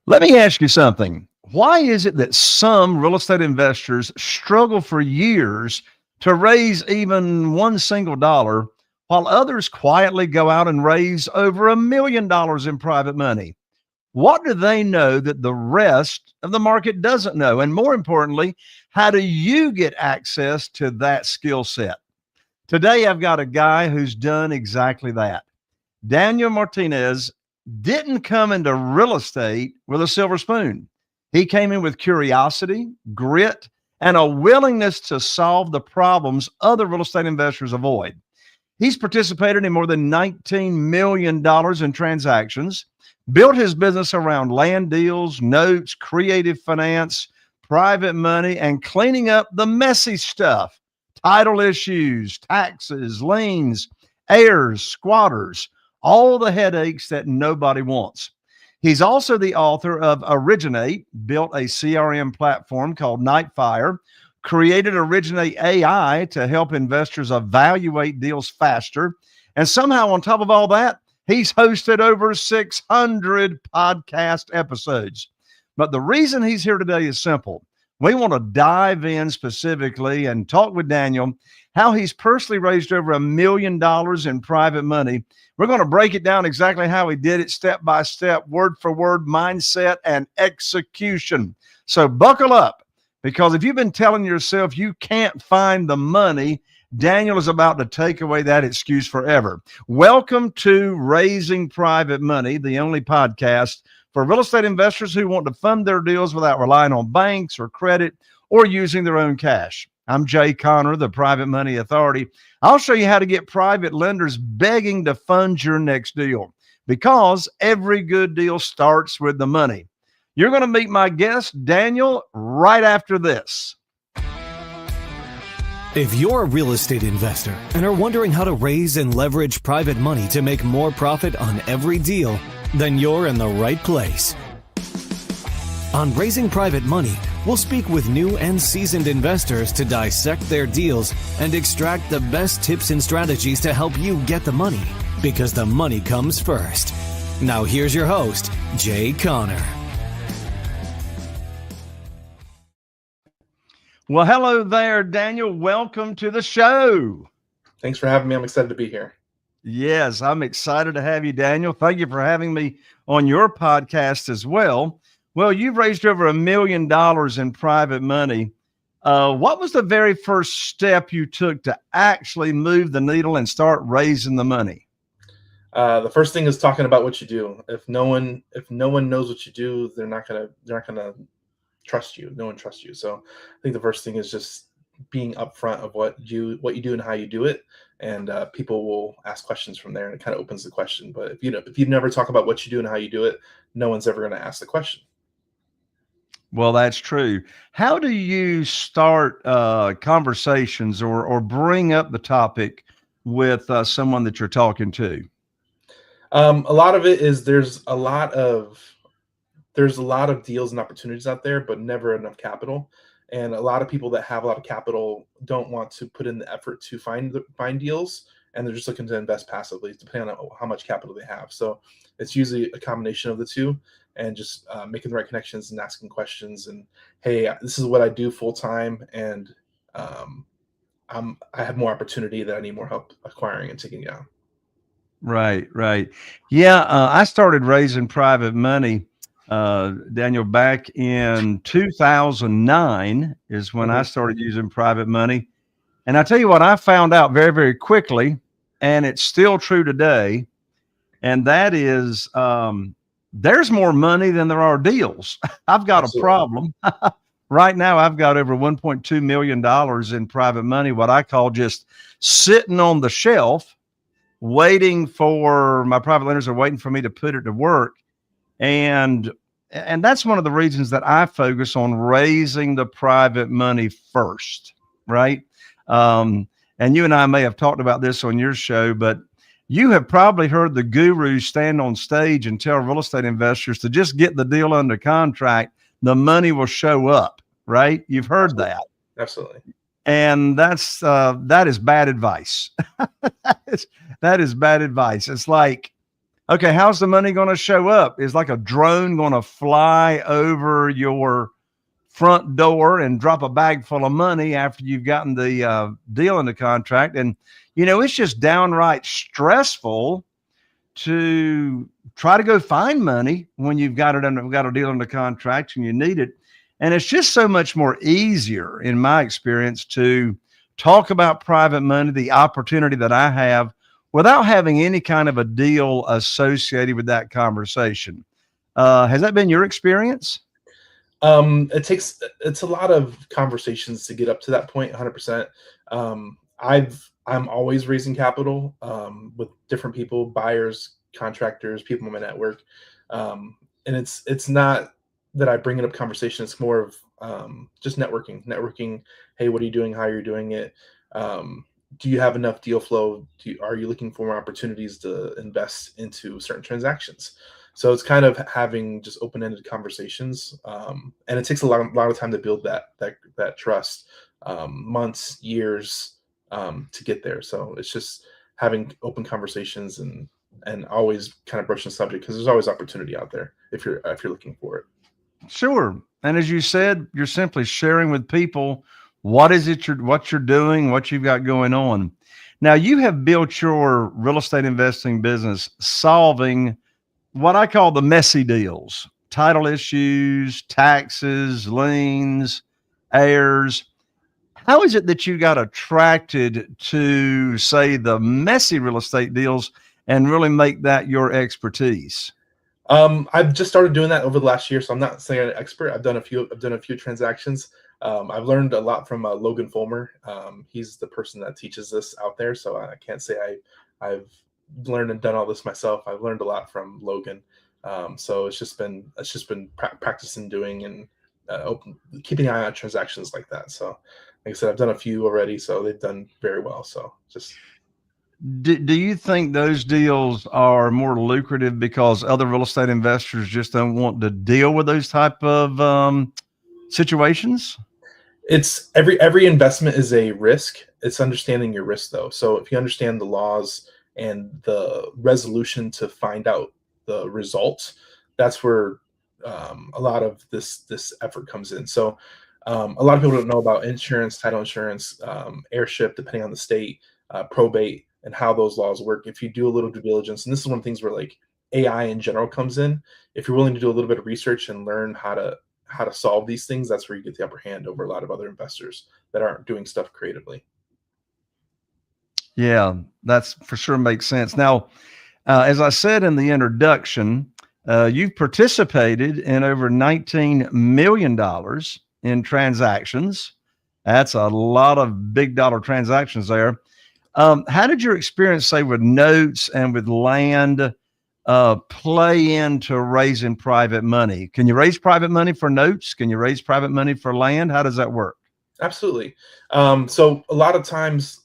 Let me ask you something. Why is it that some real estate investors struggle for years to raise even one single dollar, while others quietly go out and raise over $1 million in private money? What do they know that the rest of the market doesn't know? And more importantly, how do you get access to that skill set? Today, I've got a guy who's done exactly that. Daniel Martinez didn't come into real estate with a silver spoon. He came in with curiosity, grit, and a willingness to solve the problems other real estate investors avoid. He's participated in more than $19 million in transactions, built his business around land deals, notes, creative finance, private money, and cleaning up the messy stuff: title issues, taxes, liens, heirs, squatters, all the headaches that nobody wants. He's also the author of Originate, built a CRM platform called Nytfire, created Originate AI to help investors evaluate deals faster. And somehow, on top of all that, he's hosted over 600 podcast episodes. But the reason he's here today is simple. We want to dive in specifically and talk with Daniel how he's personally raised over $1 million in private money. We're going to break it down exactly how he did it, step by step, word for word, mindset, and execution. So buckle up, because if you've been telling yourself you can't find the money, Daniel is about to take away that excuse forever. Welcome to Raising Private Money, the only podcast for real estate investors who want to fund their deals without relying on banks or credit or using their own cash. I'm Jay Conner, the Private Money Authority. I'll show you how to get private lenders begging to fund your next deal, because every good deal starts with the money. You're going to meet my guest, Daniel, right after this. If you're a real estate investor and are wondering how to raise and leverage private money to make more profit on every deal, then you're in the right place. On Raising Private Money, we'll speak with new and seasoned investors to dissect their deals and extract the best tips and strategies to help you get the money, because the money comes first. Now here's your host, Jay Conner. Well, hello there, Daniel. Welcome to the show. Thanks for having me. I'm excited to be here. Yes, I'm excited to have you, Daniel. Thank you for having me on your podcast as well. Well, you've raised over $1 million in private money. What was the very first step you took to actually move the needle and start raising the money? The first thing is talking about what you do. If no one knows what you do, they're not gonna trust you. No one trusts you. So I think the first thing is just being upfront of what you do and how you do it, and people will ask questions from there, and it kind of opens the question. But if you never talk about what you do and how you do it, no one's ever going to ask the question. Well, that's true. How do you start conversations or bring up the topic with someone that you're talking to? A lot of it is there's a lot of deals and opportunities out there, but never enough capital. And a lot of people that have a lot of capital don't want to put in the effort to find deals, and they're just looking to invest passively, depending on how much capital they have. So it's usually a combination of the two, and just making the right connections and asking questions. And hey, this is what I do full time, and I have more opportunity that I need more help acquiring and taking down. Right. Yeah, I started raising private money, Daniel, back in 2009 is when I started using private money. And I tell you what, I found out very, very quickly, and it's still true today, and that is there's more money than there are deals. I've got a problem. Right now, I've got over $1.2 million in private money, what I call just sitting on the shelf, waiting for my private lenders are waiting for me to put it to work. And that's one of the reasons that I focus on raising the private money first, right? And you and I may have talked about this on your show, but you have probably heard the gurus stand on stage and tell real estate investors to just get the deal under contract, the money will show up, right? You've heard that. Absolutely. And that is bad advice. That is bad advice. It's like, Okay, how's the money going to show up? Is like a drone going to fly over your front door and drop a bag full of money after you've gotten the deal in the contract? And, it's just downright stressful to try to go find money when you've got a deal in the contract and you need it. And it's just so much more easier, in my experience, to talk about private money, the opportunity that I have, without having any kind of a deal associated with that conversation. Has that been your experience? It's a lot of conversations to get up to that point. 100%. I'm always raising capital with different people, buyers, contractors, people in my network, and it's not that I bring it up conversation. It's more of just networking. Hey, what are you doing? How are you doing it? Do you have enough deal flow? Are you looking for more opportunities to invest into certain transactions? So it's kind of having just open-ended conversations, and it takes a lot of time to build that trust, months, years, to get there. So it's just having open conversations and always kind of brushing the subject, because there's always opportunity out there if you're looking for it. Sure. And as you said, you're simply sharing with people what you're doing, what you've got going on. Now, you have built your real estate investing business solving what I call the messy deals: title issues, taxes, liens, heirs. How is it that you got attracted to, say, the messy real estate deals and really make that your expertise? I've just started doing that over the last year, so I'm not saying I'm an expert. I've done a few transactions. I've learned a lot from Logan Fulmer. He's the person that teaches this out there, so I can't say I've learned and done all this myself. I've learned a lot from Logan. So it's just been practicing doing and keeping an eye on transactions like that. So, like I said, I've done a few already, so they've done very well. So just. Do you think those deals are more lucrative because other real estate investors just don't want to deal with those type of situations? It's every investment is a risk. It's understanding your risk, though. So if you understand the laws and the resolution to find out the results, that's where a lot of this effort comes in. So a lot of people don't know about insurance, title insurance, heirship, depending on the state, probate, and how those laws work. If you do a little due diligence, and this is one of the things where like AI in general comes in, if you're willing to do a little bit of research and learn how to solve these things, that's where you get the upper hand over a lot of other investors that aren't doing stuff creatively. Yeah, that's for sure makes sense. Now, as I said in the introduction, you've participated in over $19 million in transactions. That's a lot of big dollar transactions there. How did your experience, say, with notes and with land play into raising private money? Can you raise private money for notes? Can you raise private money for land? How does that work? Absolutely. So a lot of times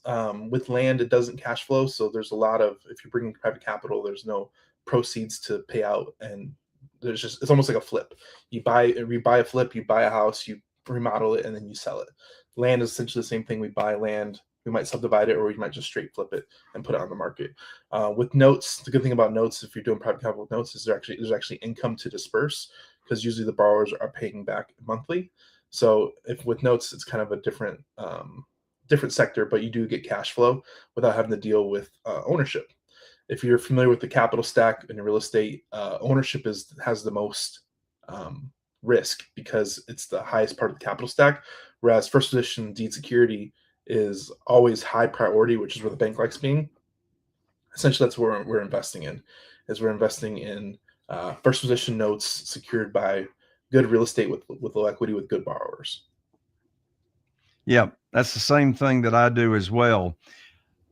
with land, it doesn't cash flow. So there's a lot of, if you're bringing private capital, there's no proceeds to pay out. And it's almost like a flip. You buy a flip, you buy a house, you remodel it, and then you sell it. Land is essentially the same thing. We buy land, we might subdivide it, or we might just straight flip it and put it on the market. With notes, the good thing about notes, if you're doing private capital with notes, is there's actually income to disperse, because usually the borrowers are paying back monthly. So if with notes, it's kind of a different sector, but you do get cash flow without having to deal with ownership. If you're familiar with the capital stack in real estate, ownership has the most risk, because it's the highest part of the capital stack, whereas first position deed security is always high priority, which is where the bank likes being. Essentially, that's where we're investing in. We're investing in first position notes secured by good real estate with low equity with good borrowers. Yeah, that's the same thing that I do as well.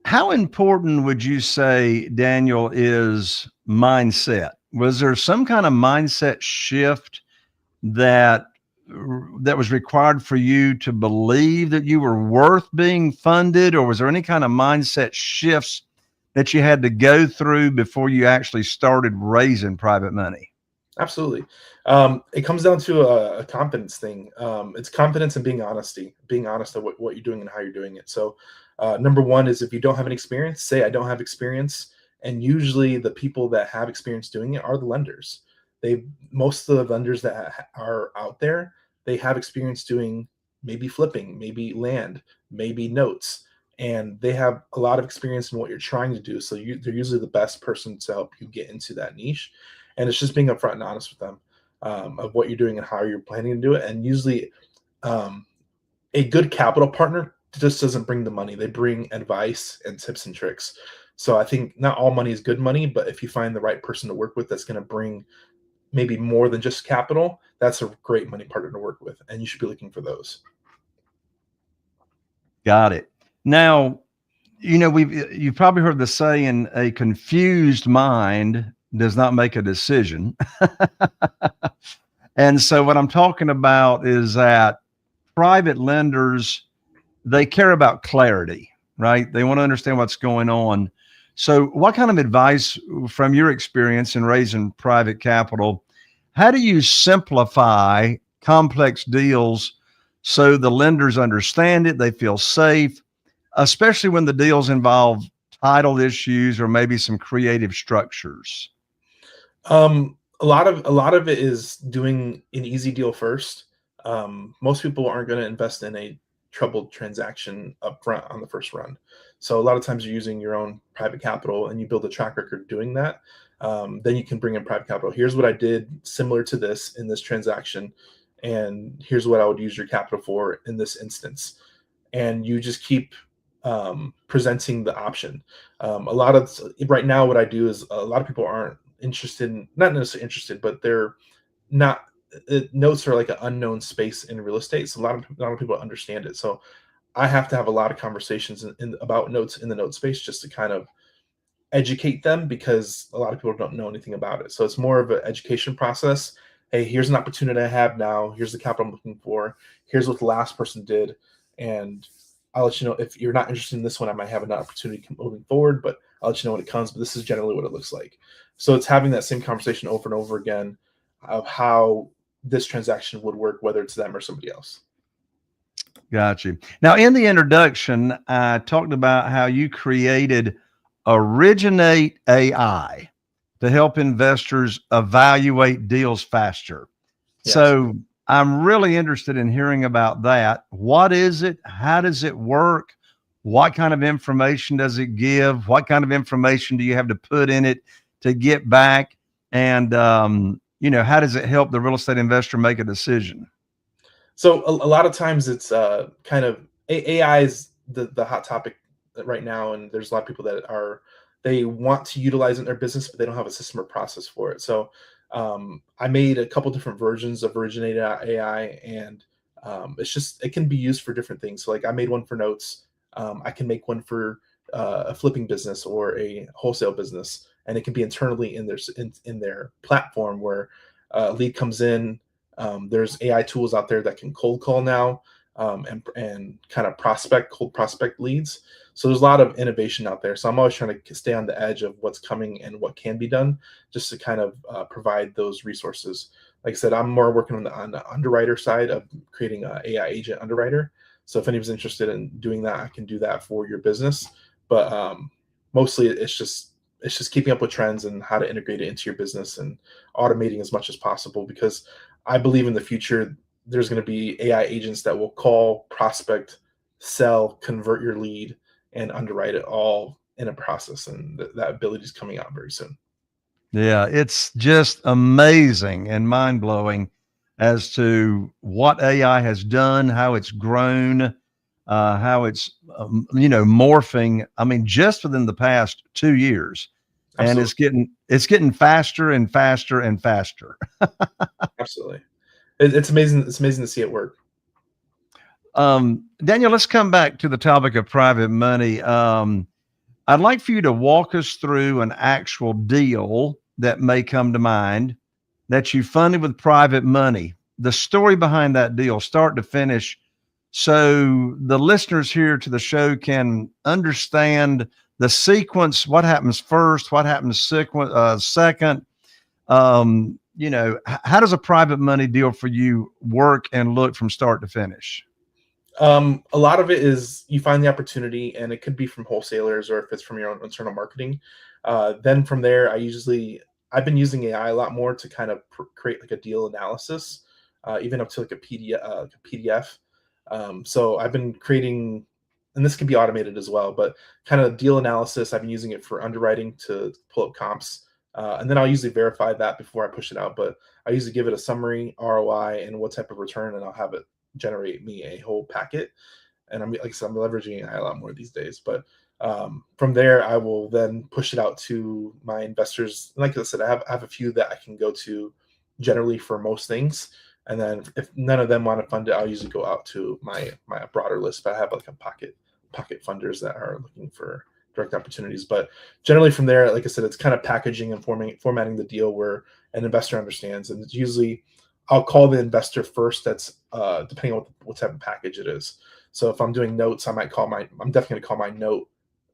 How important would you say, Daniel, is mindset? Was there some kind of mindset shift that was required for you to believe that you were worth being funded, or was there any kind of mindset shifts that you had to go through before you actually started raising private money? Absolutely. It comes down to a confidence thing. It's confidence and being honest of what you're doing and how you're doing it. So number one is, if you don't have an experience, say I don't have experience, And usually the people that have experience doing it are the lenders. Most of the lenders that are out there, they have experience doing maybe flipping, maybe land, maybe notes, and they have a lot of experience in what you're trying to do. So they're usually the best person to help you get into that niche. And it's just being upfront and honest with them of what you're doing and how you're planning to do it. And usually a good capital partner just doesn't bring the money. They bring advice and tips and tricks. So I think not all money is good money, but if you find the right person to work with that's going to bring maybe more than just capital, that's a great money partner to work with, and you should be looking for those. Got it. Now, you've probably heard the saying, a confused mind does not make a decision. And so what I'm talking about is that private lenders, they care about clarity, right? They want to understand what's going on. So what kind of advice from your experience in raising private capital, how do you simplify complex deals so the lenders understand it, they feel safe, especially when the deals involve title issues or maybe some creative structures? A lot of it is doing an easy deal first. Most people aren't going to invest in a troubled transaction up front on the first run. So a lot of times you're using your own private capital and you build a track record doing that. Then you can bring in private capital. Here's what I did similar to this in this transaction, and here's what I would use your capital for in this instance. And you just keep presenting the option. Right now, what I do is a lot of people aren't interested in, not necessarily interested, but they're not. Notes are like an unknown space in real estate, so a lot of people understand it. So I have to have a lot of conversations about notes in the note space just to kind of educate them, because a lot of people don't know anything about it. So it's more of an education process. Hey, here's an opportunity I have now. Here's the capital I'm looking for. Here's what the last person did, and I'll let you know if you're not interested in this one. I might have an opportunity moving forward, but I'll let you know when it comes. But this is generally what it looks like. So it's having that same conversation over and over again of how this transaction would work, whether it's them or somebody else. Got you. Now, in the introduction, I talked about how you created Originate AI to help investors evaluate deals faster. Yes. So I'm really interested in hearing about that. What is it? How does it work? What kind of information does it give? What kind of information do you have to put in it to get back? And, how does it help the real estate investor make a decision? So a lot of times it's kind of AI is the hot topic right now, and there's a lot of people that they want to utilize it in their business, but they don't have a system or process for it. So I made a couple different versions of Originate AI, and it can be used for different things. So like I made one for notes. I can make one for a flipping business or a wholesale business, and it can be internally in their platform where lead comes in. There's AI tools out there that can cold call now and kind of cold prospect leads. So there's a lot of innovation out there. So I'm always trying to stay on the edge of what's coming and what can be done, just to kind of provide those resources. Like I said, I'm more working on the underwriter side of creating an AI agent underwriter. So if anyone's interested in doing that, I can do that for your business. But mostly it's just keeping up with trends and how to integrate it into your business and automating as much as possible, because I believe in the future, there's going to be AI agents that will call, prospect, sell, convert your lead, and underwrite it all in a process. And that ability is coming out very soon. Yeah, it's just amazing and mind-blowing as to what AI has done, how it's grown, how it's, morphing. I mean, just within the past 2 years. Absolutely. And it's getting faster and faster and faster. Absolutely. It's amazing. It's amazing to see it work. Daniel, let's come back to the topic of private money. I'd like for you to walk us through an actual deal that may come to mind that you funded with private money, the story behind that deal, start to finish, so the listeners here to the show can understand the sequence, what happens first, what happens second. How does a private money deal for you work and look from start to finish? A lot of it is you find the opportunity, and it could be from wholesalers or if it's from your own internal marketing. Then from there, I've been using AI a lot more to kind of create like a deal analysis, even up to like a PDF. So I've been creating, and this can be automated as well, but kind of deal analysis. I've been using it for underwriting to pull up comps. And then I'll usually verify that before I push it out. But I usually give it a summary, ROI, and what type of return, and I'll have it generate me a whole packet. And I'm, like I said, I'm leveraging AI a lot more these days. But from there, I will then push it out to my investors. Like I said, I have a few that I can go to generally for most things. And then if none of them want to fund it, I'll usually go out to my broader list. But I have like a pocket funders that are looking for direct opportunities. But generally from there, like I said, it's kind of packaging and formatting the deal where an investor understands. And it's usually I'll call the investor first. That's depending on what type of package it is. So if I'm doing notes, I'm definitely going to call my note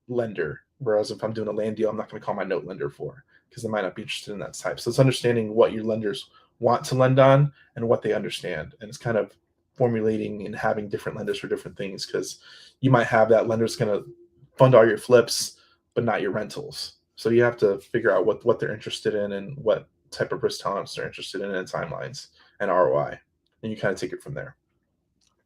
lender. Whereas if I'm doing a land deal, I'm not going to call my note lender because they might not be interested in that type. So it's understanding what your lenders want to lend on and what they understand. And it's kind of formulating and having different lenders for different things, because you might have that lender's going to fund all your flips, but not your rentals. So you have to figure out what they're interested in and what type of risk tolerance they're interested in and timelines and ROI. And you kind of take it from there.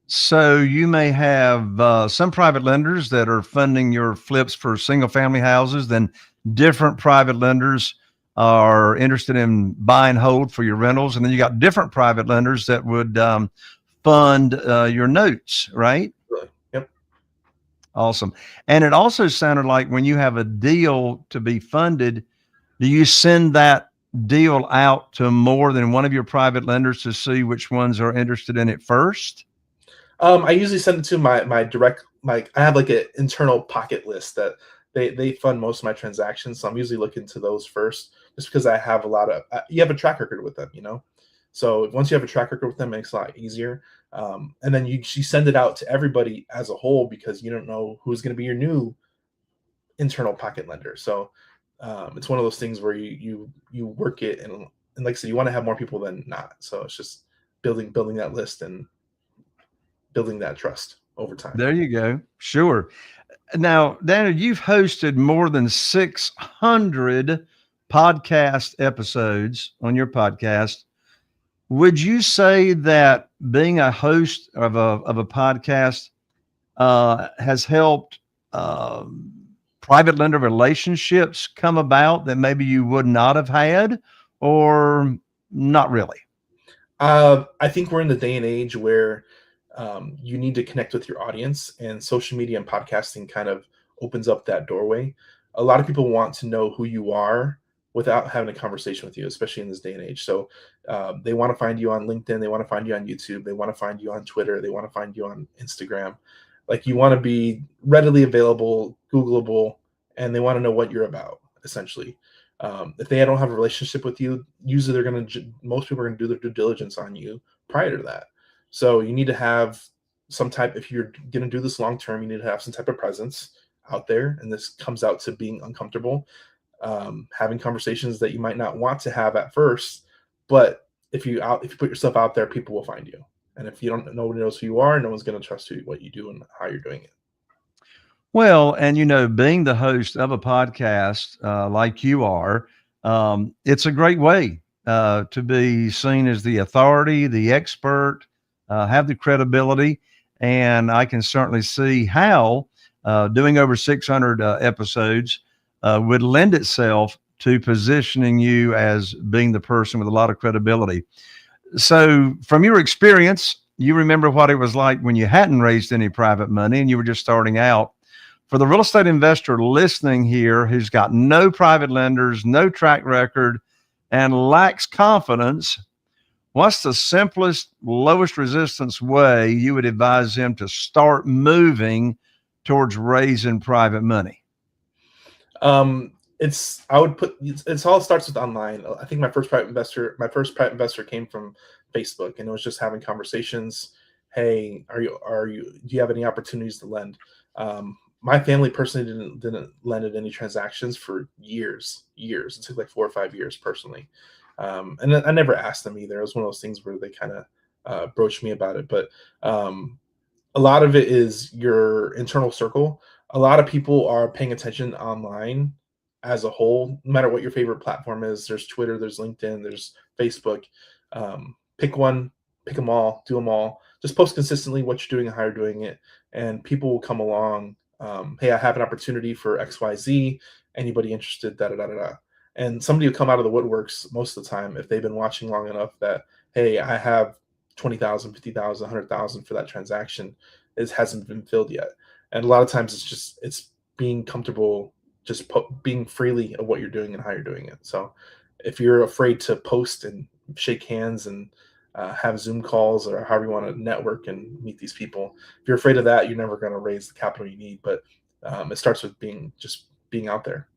So you may have some private lenders that are funding your flips for single family houses, then different private lenders are interested in buy and hold for your rentals. And then you got different private lenders that would fund your notes, right? Really? Yep. Awesome. And it also sounded like when you have a deal to be funded, do you send that deal out to more than one of your private lenders to see which ones are interested in it first? I usually send it to my direct, I have like an internal pocket list that they fund most of my transactions. So I'm usually looking to those first, just because I have you have a track record with them, So once you have a track record with them, it makes it a lot easier. And then you send it out to everybody as a whole, because you don't know who's going to be your new internal pocket lender. So it's one of those things where you work it, and like I said, you want to have more people than not. So it's just building that list and building that trust over time. There you go. Sure. Now, Daniel, you've hosted more than 600 podcast episodes on your podcast. Would you say that being a host of a podcast has helped private lender relationships come about that maybe you would not have had, or not really? I think we're in the day and age where you need to connect with your audience, and social media and podcasting kind of opens up that doorway. A lot of people want to know who you are without having a conversation with you, especially in this day and age. So they want to find you on LinkedIn. They want to find you on YouTube. They want to find you on Twitter. They want to find you on Instagram. Like, you want to be readily available, Googleable, and they want to know what you're about, essentially. If they don't have a relationship with you, usually most people are going to do their due diligence on you prior to that. So you need to have some type, if you're going to do this long term, you need to have some type of presence out there. And this comes out to being uncomfortable, having conversations that you might not want to have at first. But if you put yourself out there, people will find you. And if nobody knows who you are, no one's going to trust what you do and how you're doing it. Well, and being the host of a podcast like you are, it's a great way to be seen as the authority, the expert, have the credibility. And I can certainly see how doing over 600 episodes would lend itself to positioning you as being the person with a lot of credibility. So from your experience, you remember what it was like when you hadn't raised any private money and you were just starting out. For the real estate investor listening here who's got no private lenders, no track record, and lacks confidence, what's the simplest, lowest resistance way you would advise them to start moving towards raising private money? It all starts with online. I think my first private investor came from Facebook, and it was just having conversations. Hey, do you have any opportunities to lend? My family personally didn't lend at any transactions for years. It took like 4 or 5 years personally. And I never asked them either. It was one of those things where they kind of broached me about it. But a lot of it is your internal circle. A lot of people are paying attention online as a whole, no matter what your favorite platform is. There's Twitter, there's LinkedIn, there's Facebook. Pick one, pick them all, do them all. Just post consistently what you're doing and how you're doing it, and people will come along. Hey, I have an opportunity for XYZ. Anybody interested? Da da da da da. And somebody will come out of the woodworks most of the time if they've been watching long enough that, hey, I have 20,000, 50,000, 100,000 for that transaction. It hasn't been filled yet. And a lot of times it's being comfortable, just being freely of what you're doing and how you're doing it. So if you're afraid to post and shake hands and have Zoom calls or however you want to network and meet these people, if you're afraid of that, you're never going to raise the capital you need. But it starts with being out there.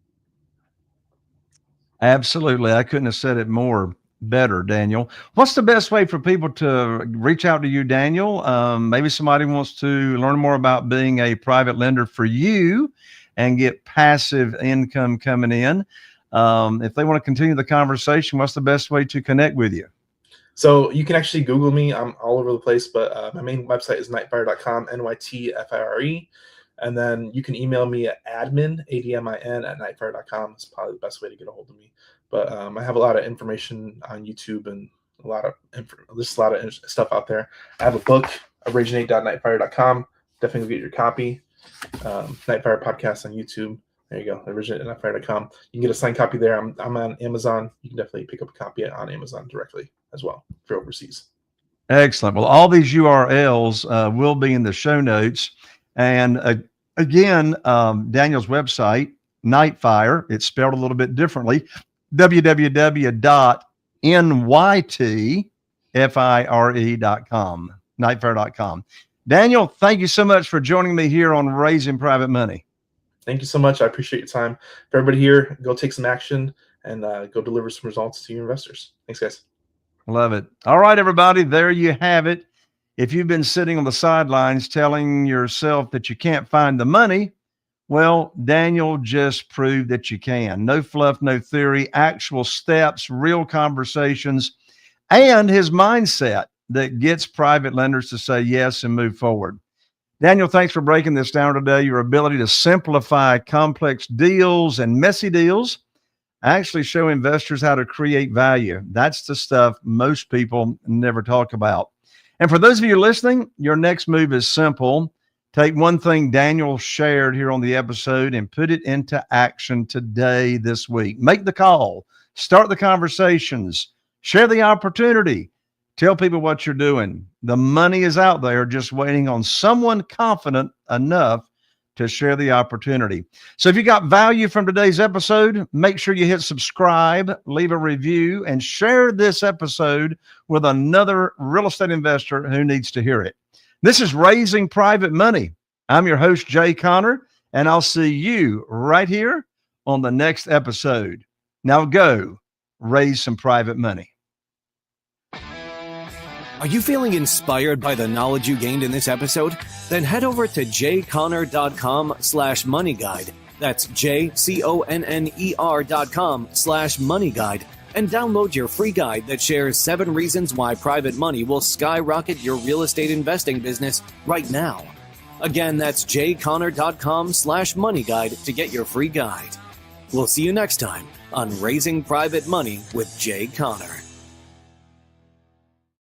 Absolutely. I couldn't have said it more better, Daniel. What's the best way for people to reach out to you, Daniel? Maybe somebody wants to learn more about being a private lender for you and get passive income coming in. If they want to continue the conversation, what's the best way to connect with you? So you can actually Google me. I'm all over the place, but my main website is nytfire.com, Nytfire. And then you can email me at admin, ADMIN, at nytfire.com. It's probably the best way to get a hold of me. But I have a lot of information on YouTube and there's a lot of stuff out there. I have a book, originate.nytfire.com. Definitely get your copy. Nytfire podcast on YouTube. There you go, originate.nytfire.com. You can get a signed copy there. I'm on Amazon. You can definitely pick up a copy on Amazon directly as well if you're overseas. Excellent. Well, all these URLs will be in the show notes. And again, Daniel's website, Nytfire, it's spelled a little bit differently, www.nytfire.com, Nytfire.com. Daniel, thank you so much for joining me here on Raising Private Money. Thank you so much. I appreciate your time. For everybody here, go take some action and go deliver some results to your investors. Thanks, guys. Love it. All right, everybody, there you have it. If you've been sitting on the sidelines telling yourself that you can't find the money, well, Daniel just proved that you can. No fluff, no theory, actual steps, real conversations, and his mindset that gets private lenders to say yes and move forward. Daniel, thanks for breaking this down today. Your ability to simplify complex deals and messy deals, actually show investors how to create value. That's the stuff most people never talk about. And for those of you listening, your next move is simple. Take one thing Daniel shared here on the episode and put it into action today, this week. Make the call, start the conversations, share the opportunity, tell people what you're doing. The money is out there just waiting on someone confident enough to share the opportunity. So if you got value from today's episode, make sure you hit subscribe, leave a review, and share this episode with another real estate investor who needs to hear it. This is Raising Private Money. I'm your host, Jay Conner, and I'll see you right here on the next episode. Now go raise some private money. Are you feeling inspired by the knowledge you gained in this episode? Then head over to jconner.com/moneyguide. That's jconner.com/moneyguide and download your free guide that shares 7 reasons why private money will skyrocket your real estate investing business right now. Again, that's jconner.com/moneyguide to get your free guide. We'll see you next time on Raising Private Money with Jay Conner.